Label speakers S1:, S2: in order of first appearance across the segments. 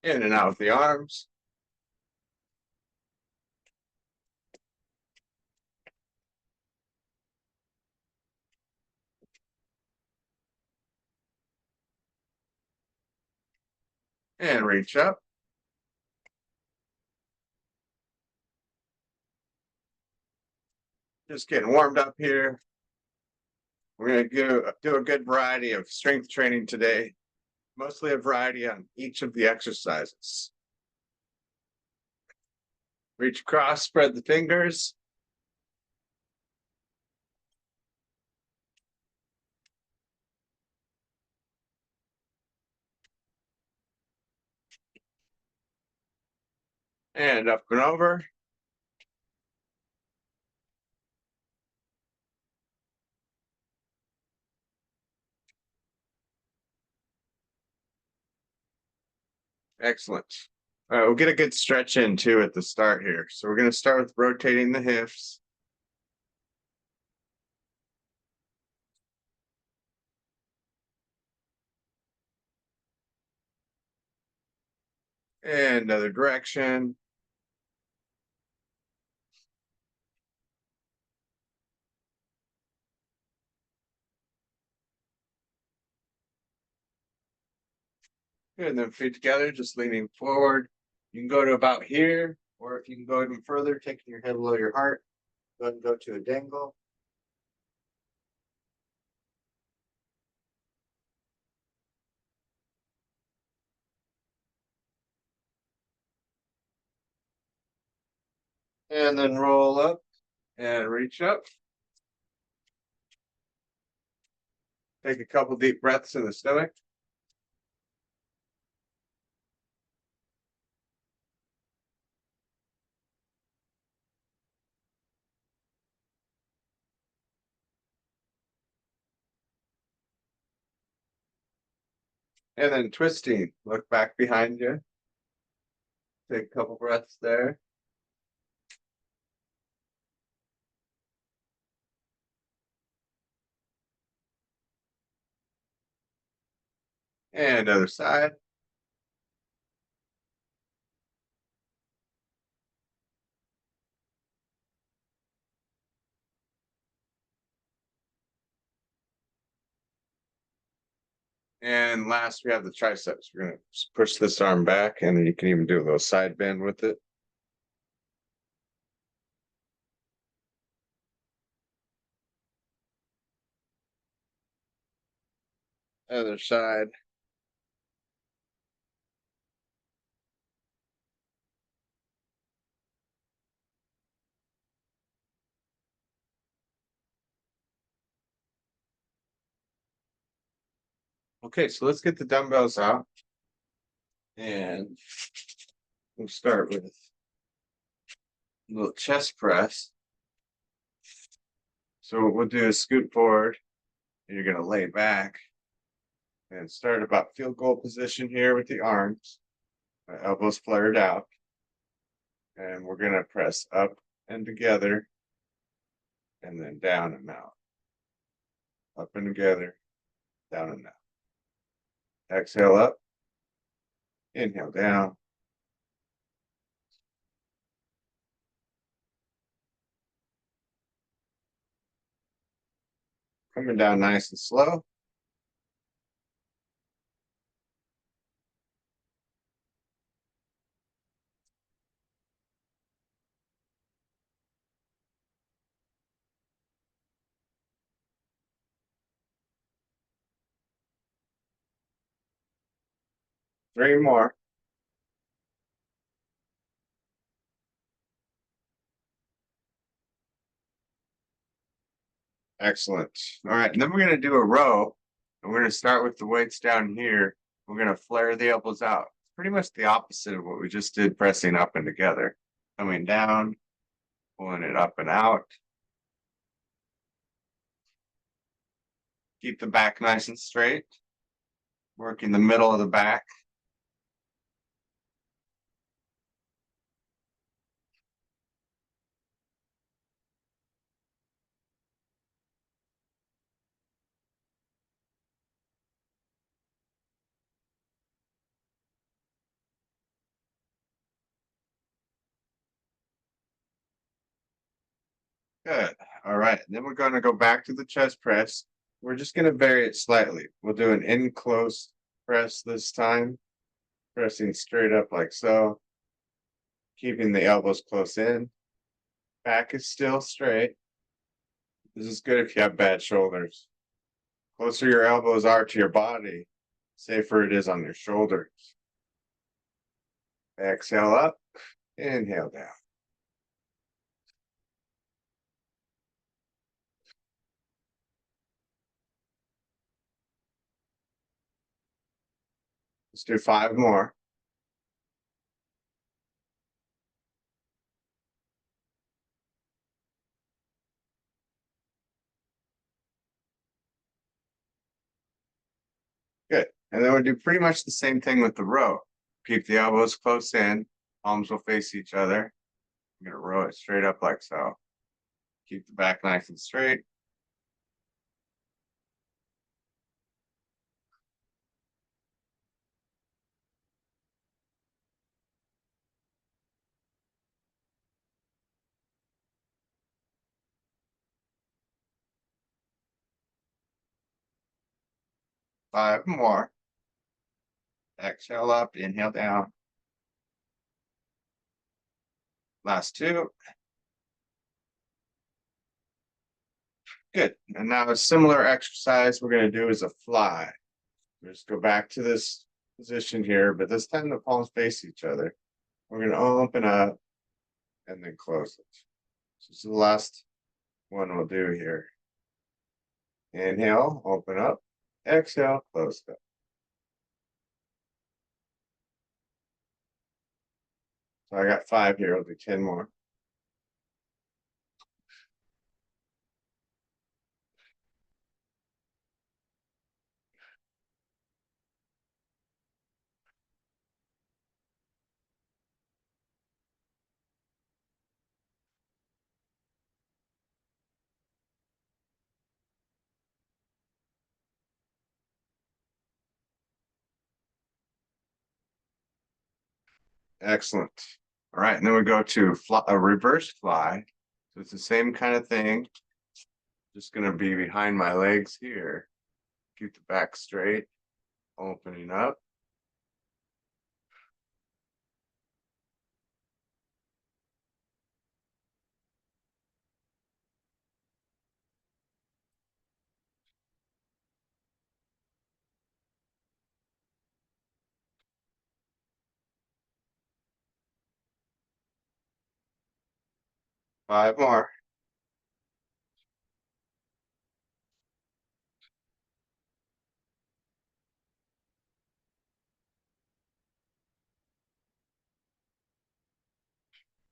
S1: In and out with the arms. And reach up. Just getting warmed up here. We're going to do a good variety of strength training today, mostly a variety on each of the exercises. Reach across, spread the fingers. And up and over. Excellent. All right, we'll get a good stretch in too at the start here. So we're going to start with rotating the hips. And another direction. Good, and then feet together, just leaning forward. You can go to about here, or if you can go even further, taking your head below your heart, go ahead and go to a dangle. And then roll up and reach up. Take a couple deep breaths in the stomach. And then twisting, look back behind you. Take a couple breaths there. And other side. And last, we have the triceps. We're going to push this arm back, and then you can even do a little side bend with it. Other side. Okay, so let's get the dumbbells out. And we'll start with a little chest press. So what we'll do is scoot forward, and you're going to lay back and start about field goal position here with the arms. Elbows flared out. And we're going to press up and together, and then down and out. Up and together, down and out. Exhale up. Inhale down. Coming down nice and slow. Three more. Excellent. All right, and then we're going to do a row, and we're going to start with the weights down here. We're going to flare the elbows out. Pretty much the opposite of what we just did, pressing up and together. Coming down, pulling it up and out. Keep the back nice and straight. Working the middle of the back. Good. All right. Then we're going to go back to the chest press. We're just going to vary it slightly. We'll do an in close press this time, pressing straight up like so, keeping the elbows close in. Back is still straight. This is good if you have bad shoulders. Closer your elbows are to your body, safer it is on your shoulders. Exhale up, inhale down. Let's do 5 more. Good. And then we'll do pretty much the same thing with the row. Keep the elbows close in, palms will face each other. I'm going to row it straight up like so. Keep the back nice and straight. Five more. Exhale up, inhale down. Last 2. Good. And now a similar exercise we're going to do is a fly. Just go back to this position here, but this time the palms face each other. We're going to open up and then close it. So this is the last one we'll do here. Inhale, open up. Exhale, close it. So I got 5 here. I'll do 10 more. Excellent. All right, and then we go to a reverse fly. So it's the same kind of thing. Just going to be behind my legs here. Keep the back straight, opening up. Five more.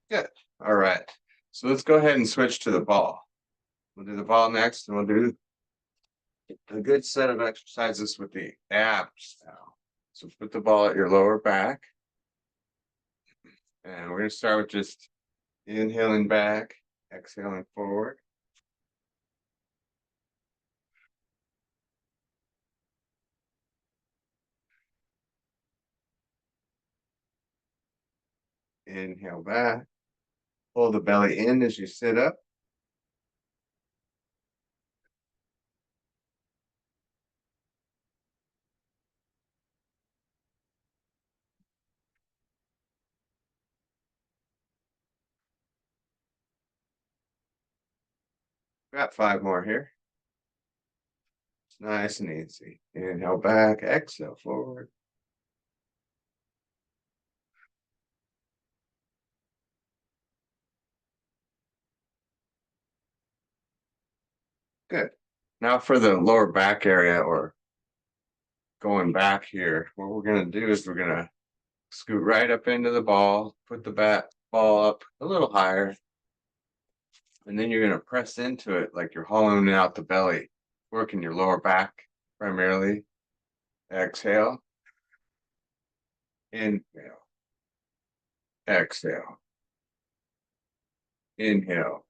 S1: Good. All right. So let's go ahead and switch to the ball. We'll do the ball next, and we'll do a good set of exercises with the abs now. So put the ball at your lower back. And we're going to start with just inhaling back, exhaling forward. Inhale back. Pull the belly in as you sit up. Got 5 more here. It's nice and easy. Inhale back, exhale forward. Good. Now for the lower back area, or going back here, what we're going to do is we're going to scoot right up into the ball, put the ball up a little higher, and then you're going to press into it like you're hollowing out the belly, working your lower back primarily. Exhale. Inhale. Exhale. Inhale.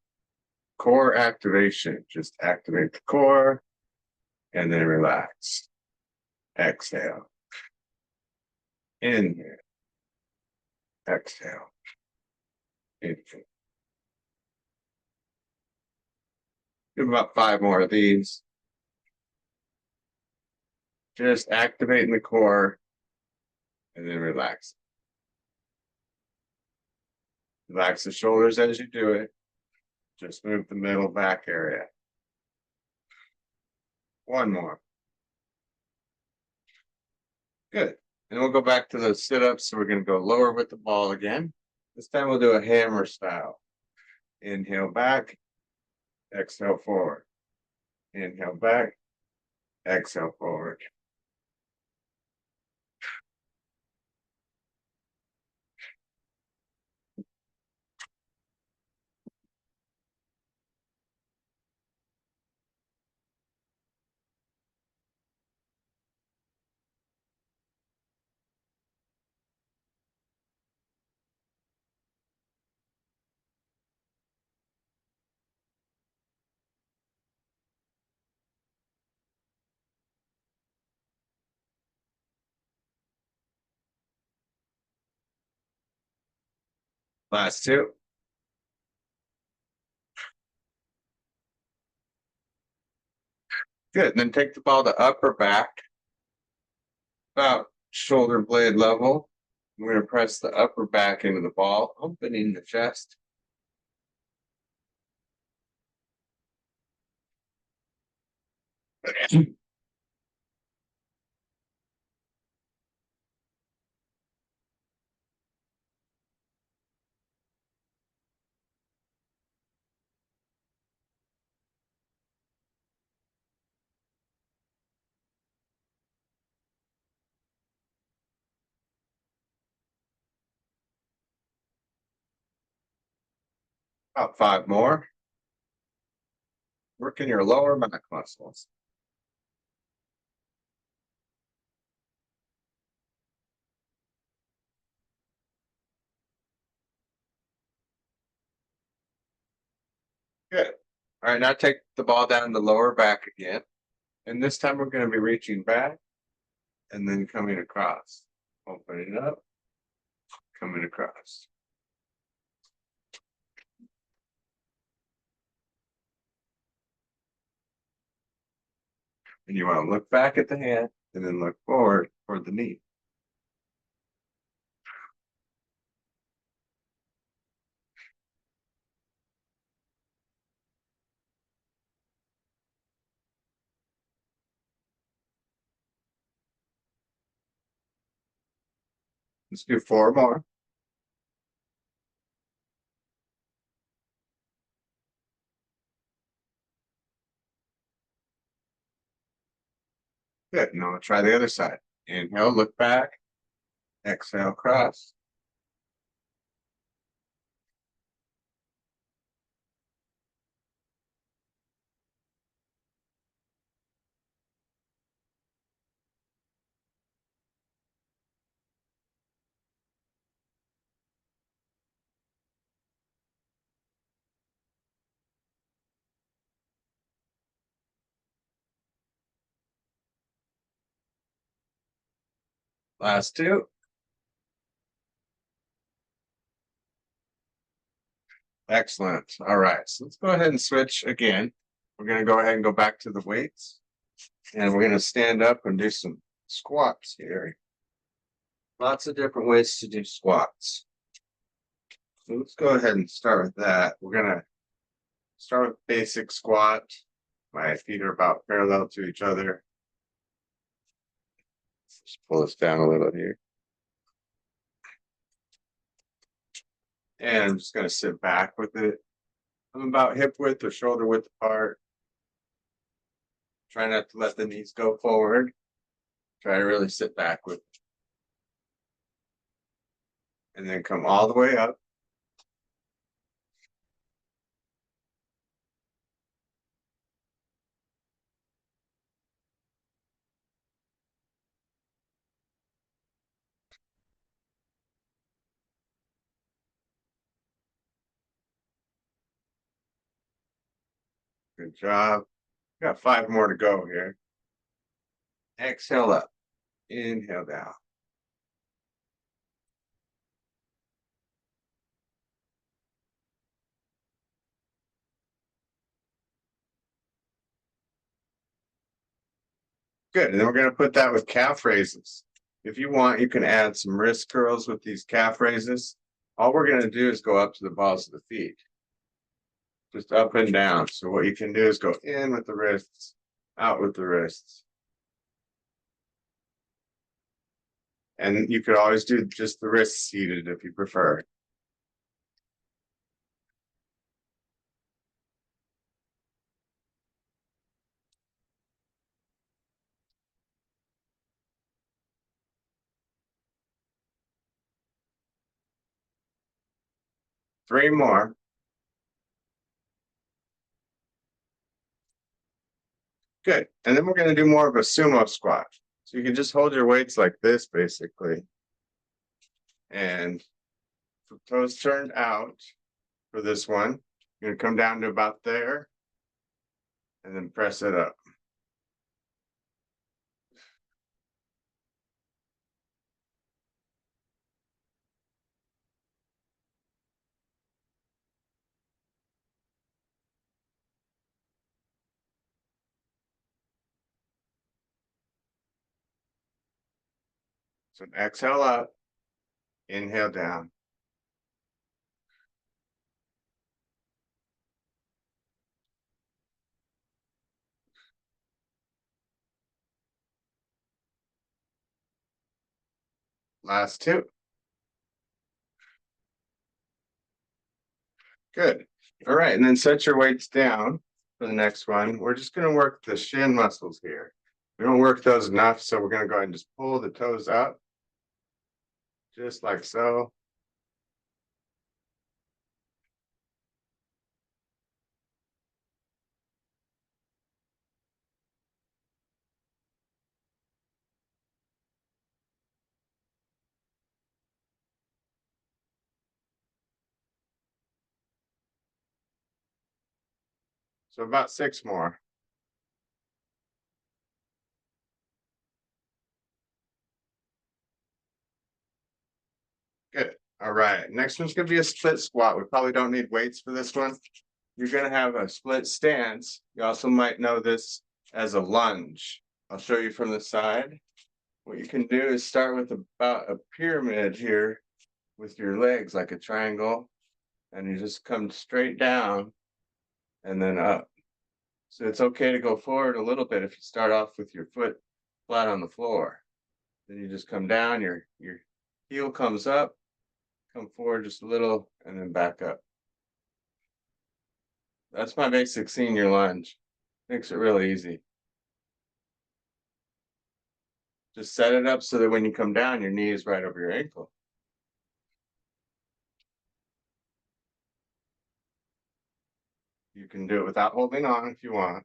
S1: Core activation. Just activate the core and then relax. Exhale. Inhale. Exhale. Inhale. Do about 5 more of these. Just activating the core and then relax. Relax the shoulders as you do it. Just move the middle back area. One more. Good. And we'll go back to those sit-ups. So we're going to go lower with the ball again. This time we'll do a hammer style. Inhale back, exhale forward. Inhale back, exhale forward. Last two. Good. And then take the ball to upper back, about shoulder blade level. We're going to press the upper back into the ball, opening the chest. About 5 more. Working your lower back muscles. Good. All right, now take the ball down the lower back again. And this time we're going to be reaching back and then coming across. Opening up, coming across. And you want to look back at the hand and then look forward toward the knee. Let's do 4 more. Good. Now try the other side. Inhale, look back. Exhale, cross. Last 2. Excellent. All right. So let's go ahead and switch again. We're going to go ahead and go back to the weights. And we're going to stand up and do some squats here. Lots of different ways to do squats. So let's go ahead and start with that. We're going to start with basic squat. My feet are about parallel to each other. Just pull this down a little here. And I'm just going to sit back with it. I'm about hip width or shoulder width apart. Try not to let the knees go forward. Try to really sit back with it. And then come all the way up. Good job. Got 5 more to go here. Exhale up. Inhale down. Good, and then we're gonna put that with calf raises. If you want, you can add some wrist curls with these calf raises. All we're gonna do is go up to the balls of the feet. Just up and down. So what you can do is go in with the wrists, out with the wrists. And you could always do just the wrists seated if you prefer. Three more. Good. And then we're going to do more of a sumo squat. So you can just hold your weights like this, basically. And toes turned out for this one. You're going to come down to about there and then press it up. So exhale up, inhale down. Last two. Good. All right, and then set your weights down for the next one. We're just going to work the shin muscles here. We don't work those enough, so we're going to go ahead and just pull the toes up, just like so. So about six more. Good. All right. Next one's going to be a split squat. We probably don't need weights for this one. You're going to have a split stance. You also might know this as a lunge. I'll show you from the side. What you can do is start with about a pyramid here with your legs like a triangle, and you just come straight down and then up. So it's okay to go forward a little bit if you start off with your foot flat on the floor. Then you just come down, your heel comes up, come forward just a little, and then back up. That's my basic senior lunge. Makes it really easy. Just set it up so that when you come down, your knee is right over your ankle. You can do it without holding on if you want.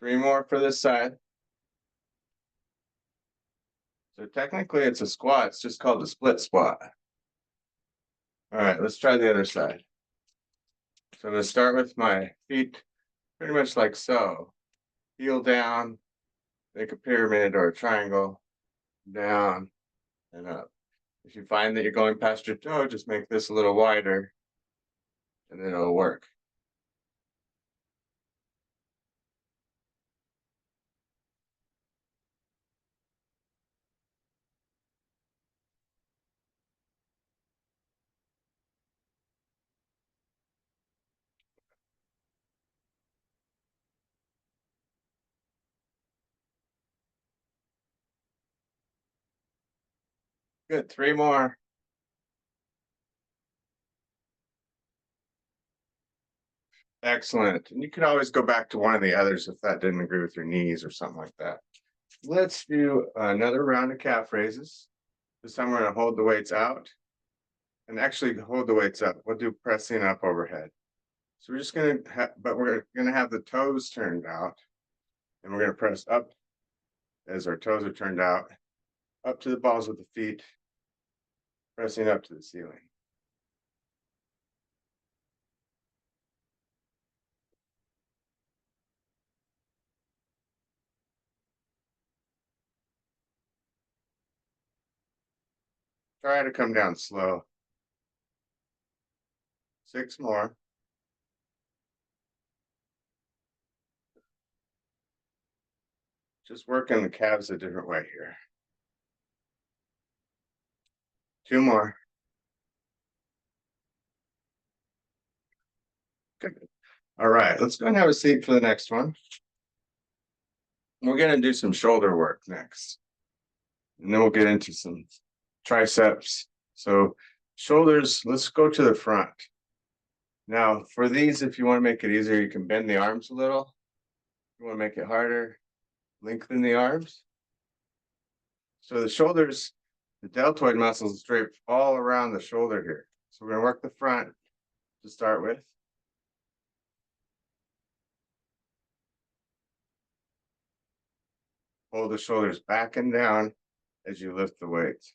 S1: Three more for this side. So technically it's a squat. It's just called a split squat. All right, let's try the other side. So I'm going to start with my feet pretty much like so. Heel down, make a pyramid or a triangle, down and up. If you find that you're going past your toe, just make this a little wider and then it'll work. Good, three more. Excellent. And you could always go back to one of the others if that didn't agree with your knees or something like that. Let's do another round of calf raises. This time we're going to hold the weights out and actually hold the weights up. We'll do pressing up overhead. So we're just going to but we're going to have the toes turned out and we're going to press up as our toes are turned out, up to the balls of the feet, pressing up to the ceiling. Try to come down slow. Six more. Just working the calves a different way here. 2 more. Good. All right, let's go and have a seat for the next one. We're gonna do some shoulder work next. And then we'll get into some triceps. So shoulders, let's go to the front. Now for these, if you want to make it easier, you can bend the arms a little. If you want to make it harder, lengthen the arms. So the shoulders, the deltoid muscles drape all around the shoulder here. So we're gonna work the front to start with. Hold the shoulders back and down as you lift the weights.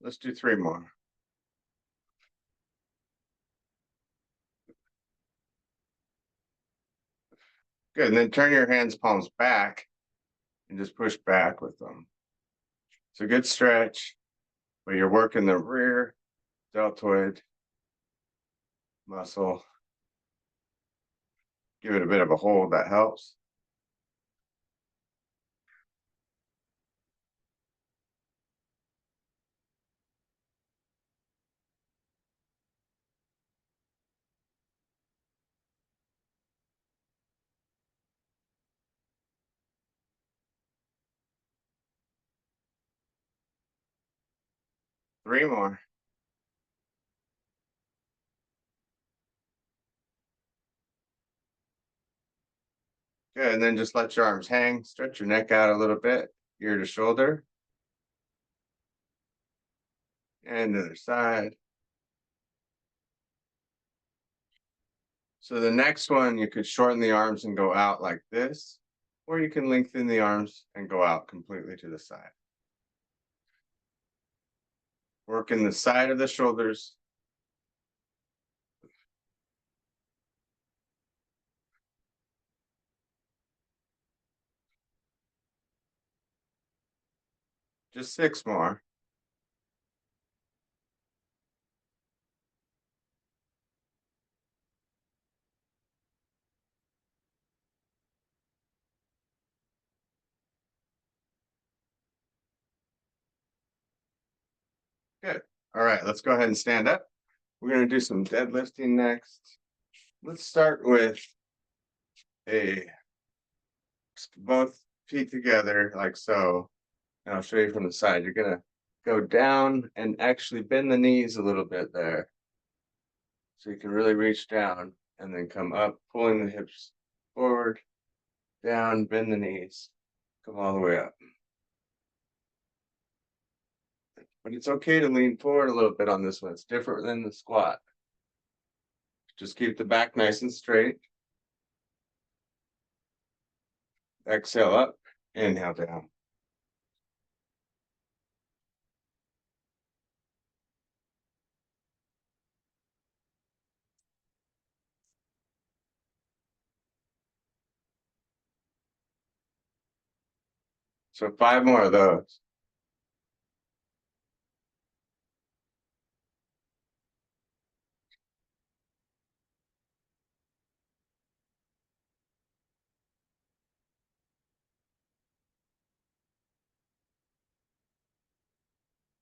S1: Let's do 3 more. Good, and then turn your hands palms back and just push back with them. It's a good stretch, but you're working the rear deltoid muscle. Give it a bit of a hold, that helps. Three more. Good, and then just let your arms hang, stretch your neck out a little bit, ear to shoulder. And the other side. So the next one, you could shorten the arms and go out like this, or you can lengthen the arms and go out completely to the side. Working the side of the shoulders. Just 6 more. Good. All right, let's go ahead and stand up. We're going to do some deadlifting next. Let's start with both feet together like so. And I'll show you from the side. You're going to go down and actually bend the knees a little bit there. So you can really reach down and then come up, pulling the hips forward, down, bend the knees, come all the way up. But it's okay to lean forward a little bit on this one. It's different than the squat. Just keep the back nice and straight. Exhale up, inhale down. So 5 more of those.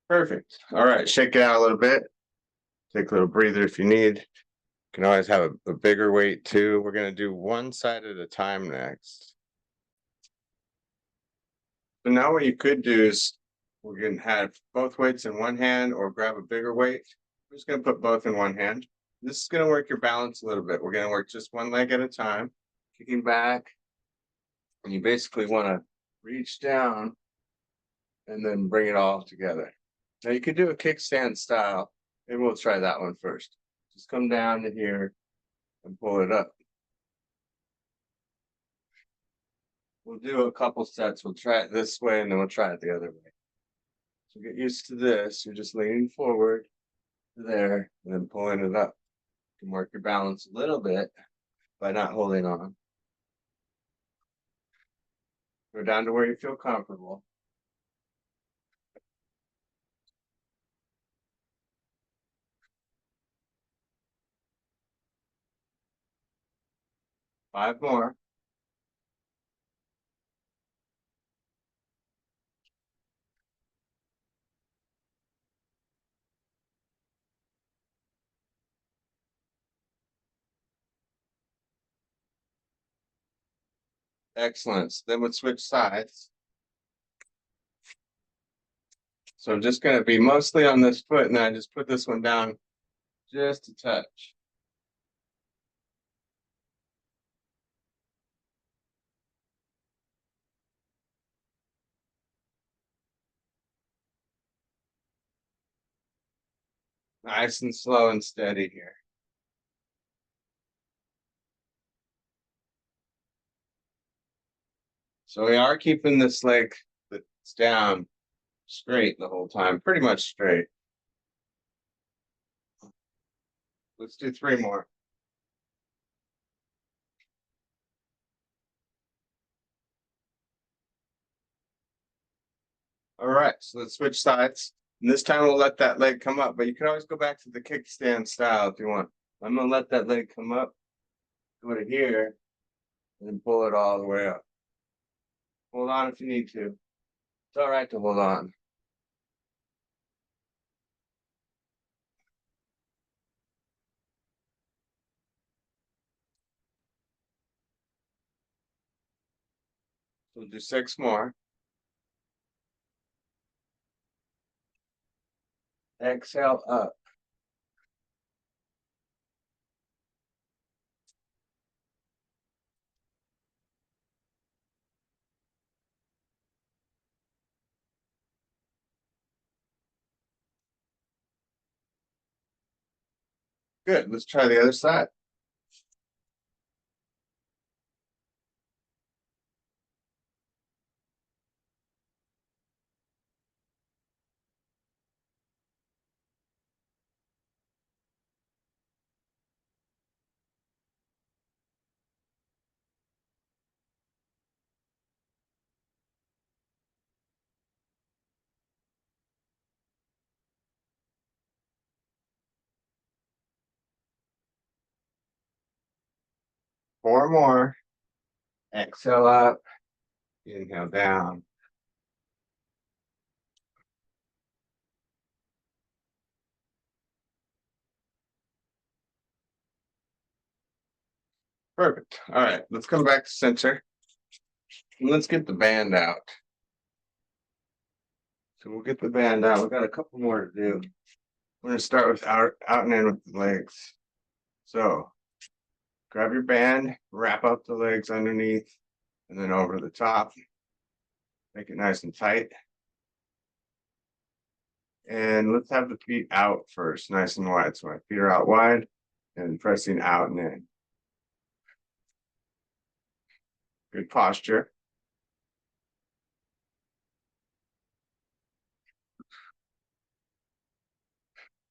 S1: Perfect. All right, shake it out a little bit. Take a little breather if you need. You can always have a bigger weight too. We're going to do one side at a time next. So now what you could do is we're going to have both weights in one hand or grab a bigger weight. We're just going to put both in one hand. This is going to work your balance a little bit. We're going to work just one leg at a time, kicking back. And you basically want to reach down and then bring it all together. Now you could do a kickstand style. Maybe we'll try that one first. Just come down to here and pull it up. We'll do a couple sets. We'll try it this way and then we'll try it the other way. So get used to this. You're just leaning forward to there and then pulling it up. You can work your balance a little bit by not holding on. Go down to where you feel comfortable. 5 more. Excellent. Then we'll switch sides. So I'm just going to be mostly on this foot, and I just put this one down just a touch. Nice and slow and steady here. So we are keeping this leg that's down straight the whole time, pretty much straight. Let's do 3 more. All right, so let's switch sides. And this time we'll let that leg come up, but you can always go back to the kickstand style if you want. I'm gonna let that leg come up, go to here, and then pull it all the way up. Hold on if you need to. It's all right to hold on. So we'll do 6 more. Exhale up. Good. Let's try the other side. Four more. Exhale up. Inhale down. Perfect. All right, let's come back to center. And let's get the band out. So we'll get the band out. We've got a couple more to do. We're going to start with out and in with the legs. So grab your band, wrap up the legs underneath, and then over the top. Make it nice and tight. And let's have the feet out first, nice and wide. So my feet are out wide and pressing out and in. Good posture.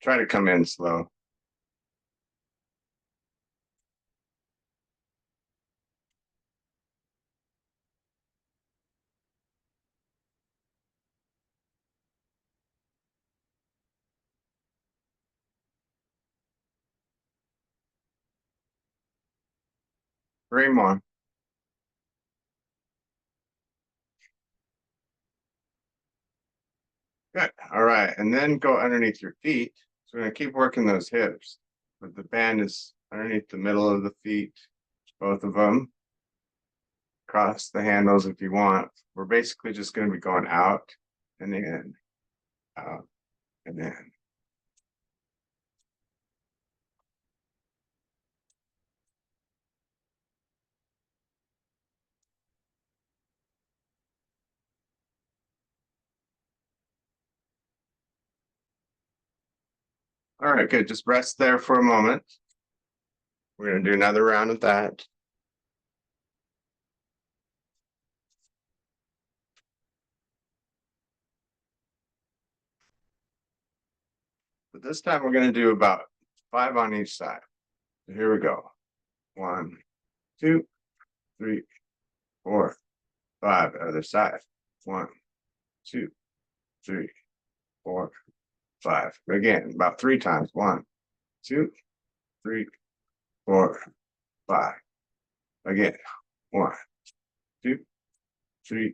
S1: Try to come in slow. Three more. Good. All right. And then go underneath your feet. So we're going to keep working those hips. But the band is underneath the middle of the feet, both of them. Cross the handles if you want. We're basically just going to be going out and in, out and in. All right, good. Just rest there for a moment. We're going to do another round of that. But this time we're going to do about 5 on each side. So here we go. 1, 2, 3, 4, 5. Other side. 1, 2, 3, 4, 5. Again, about 3 times. 1, 2, 3, 4, 5. Again, 1, 2, 3,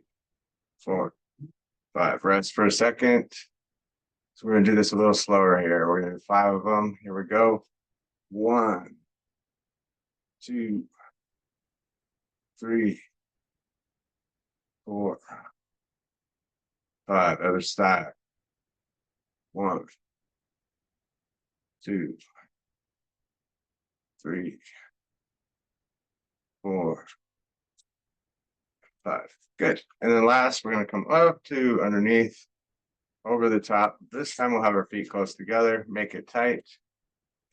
S1: 4, 5. Rest for a second. So we're gonna do this a little slower here. We're gonna do 5 of them. Here we go. 1, 2, 3, 4, 5. Other side. 1, 2, 3, 4, 5. Good. And then last, we're gonna come up to underneath, over the top. This time we'll have our feet close together, make it tight.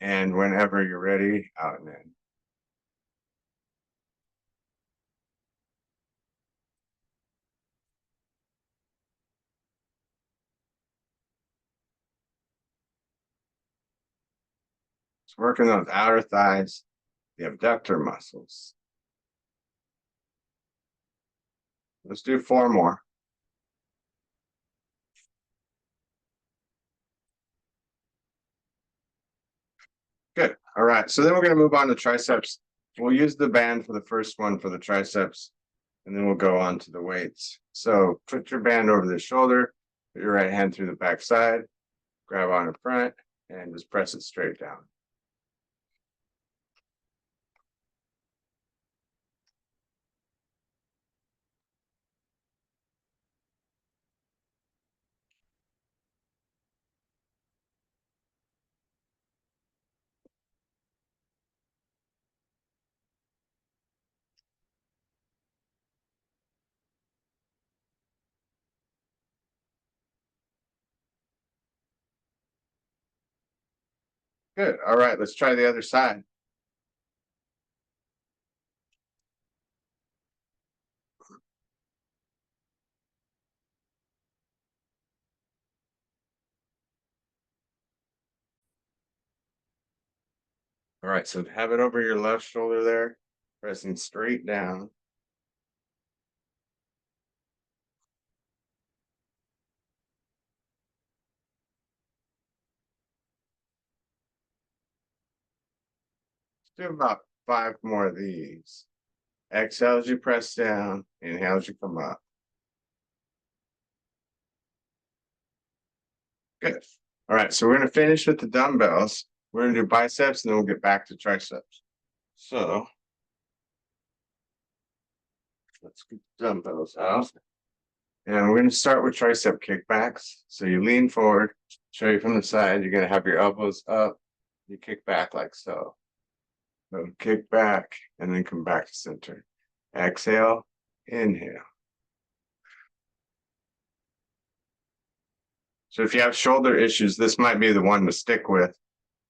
S1: And whenever you're ready, out and in. It's working those outer thighs, the abductor muscles. Let's do 4 more. Good. All right. So then we're going to move on to triceps. We'll use the band for the first one for the triceps, and then we'll go on to the weights. So put your band over the shoulder, put your right hand through the back side, grab on in front, and just press it straight down. Good. All right. Let's try the other side. All right, so have it over your left shoulder there, pressing straight down. Let's do about 5 more of these. Exhale as you press down, inhale as you come up. Good. All right, so we're going to finish with the dumbbells. We're going to do biceps, and then we'll get back to triceps. So let's get the dumbbells out. And we're going to start with tricep kickbacks. So you lean forward, show you from the side. You're going to have your elbows up. You kick back like so. So kick back and then come back to center. Exhale, inhale. So if you have shoulder issues, this might be the one to stick with.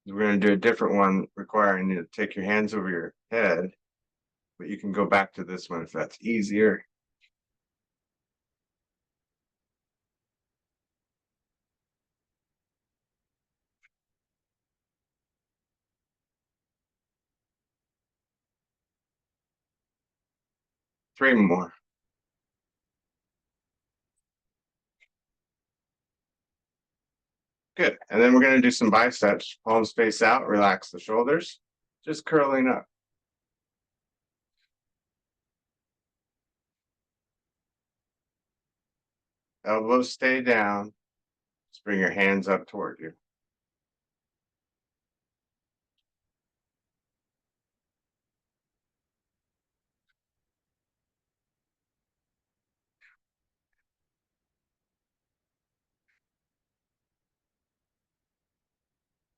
S1: We're going to do a different one requiring you to take your hands over your head, but you can go back to this one if that's easier. Three more. Good. And then we're going to do some biceps. Palms face out, relax the shoulders, just curling up. Elbows stay down. Just bring your hands up toward you.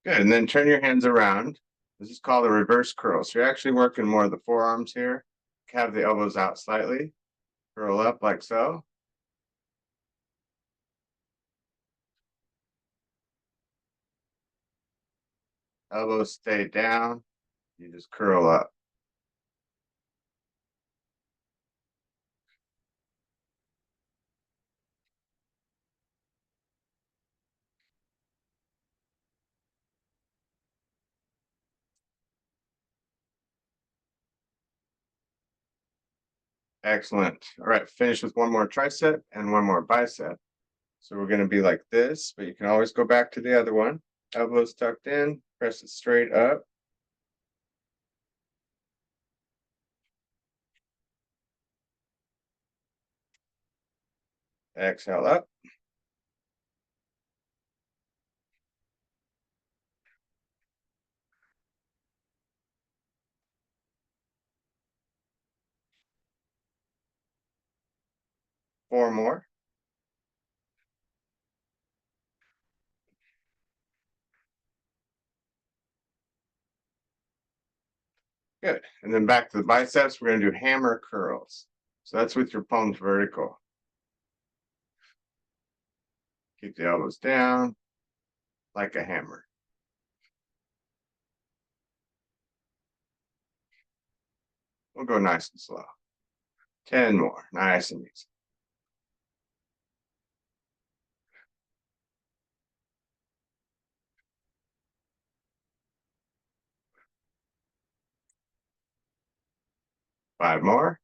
S1: Good. And then turn your hands around. This is called a reverse curl. So you're actually working more of the forearms here. Have the elbows out slightly. Curl up like so. Elbows stay down. You just curl up. Excellent. All right, finish with one more tricep and one more bicep. So we're going to be like this, but you can always go back to the other one. Elbows tucked in, press it straight up. Exhale up. Four more. Good. And then back to the biceps, we're going to do hammer curls. So that's with your palms vertical. Keep the elbows down like a hammer. We'll go nice and slow. 10 more, nice and easy. Five more.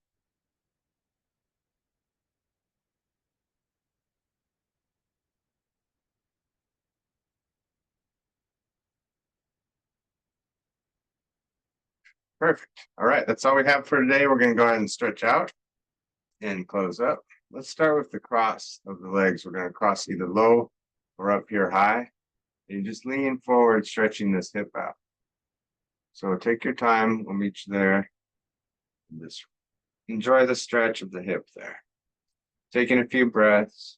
S1: Perfect. All right, that's all we have for today. We're going to go ahead and stretch out and close up. Let's start with the cross of the legs. We're going to cross either low or up here high. And you just lean forward, stretching this hip out. So take your time. We'll meet you there. Just enjoy the stretch of the hip there. Taking a few breaths.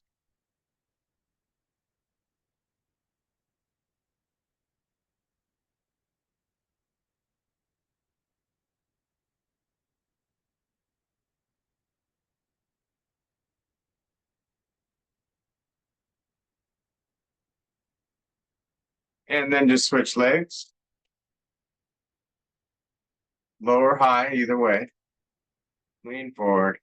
S1: And then just switch legs. Low or high, either way. Lean forward.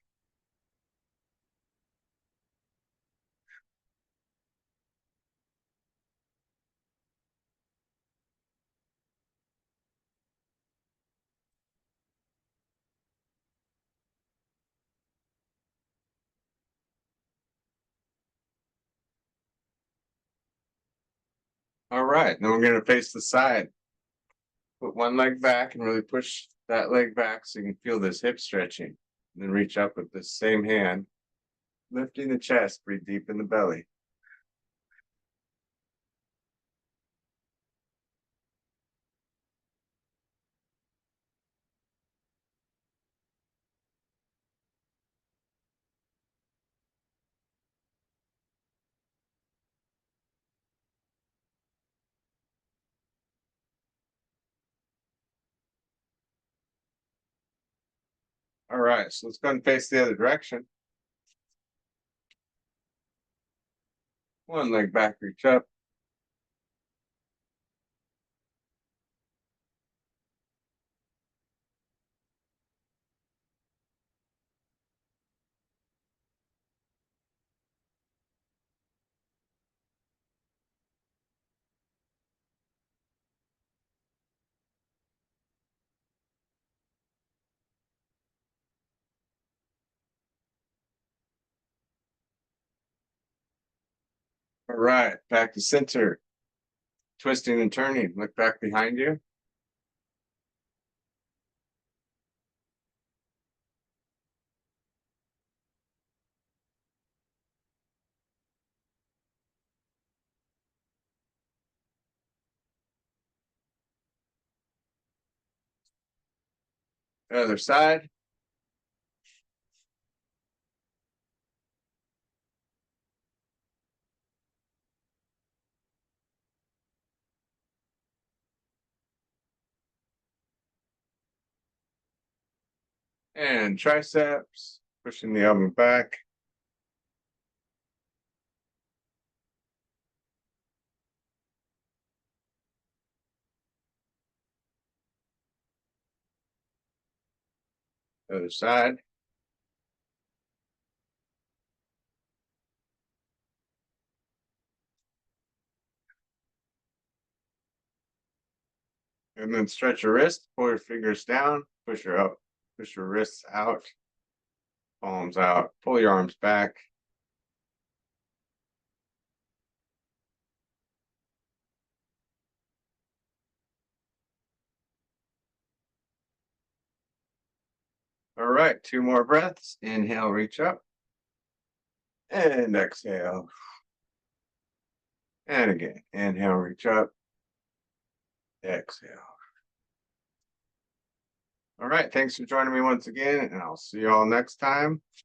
S1: All right, then we're going to face the side. Put one leg back and really push that leg back so you can feel this hip stretching. And then reach up with the same hand, lifting the chest, breathe deep in the belly. All right, so let's go and face the other direction. One leg back, reach up. All right, back to center. Twisting and turning. Look back behind you. Other side. And triceps. Pushing the elbow back. Other side. And then stretch your wrist, pull your fingers down, push her up, push your wrists out, palms out, pull your arms back. All right, two more breaths. Inhale, reach up. And exhale. And again, inhale, reach up. Exhale. All right, thanks for joining me once again, and I'll see you all next time.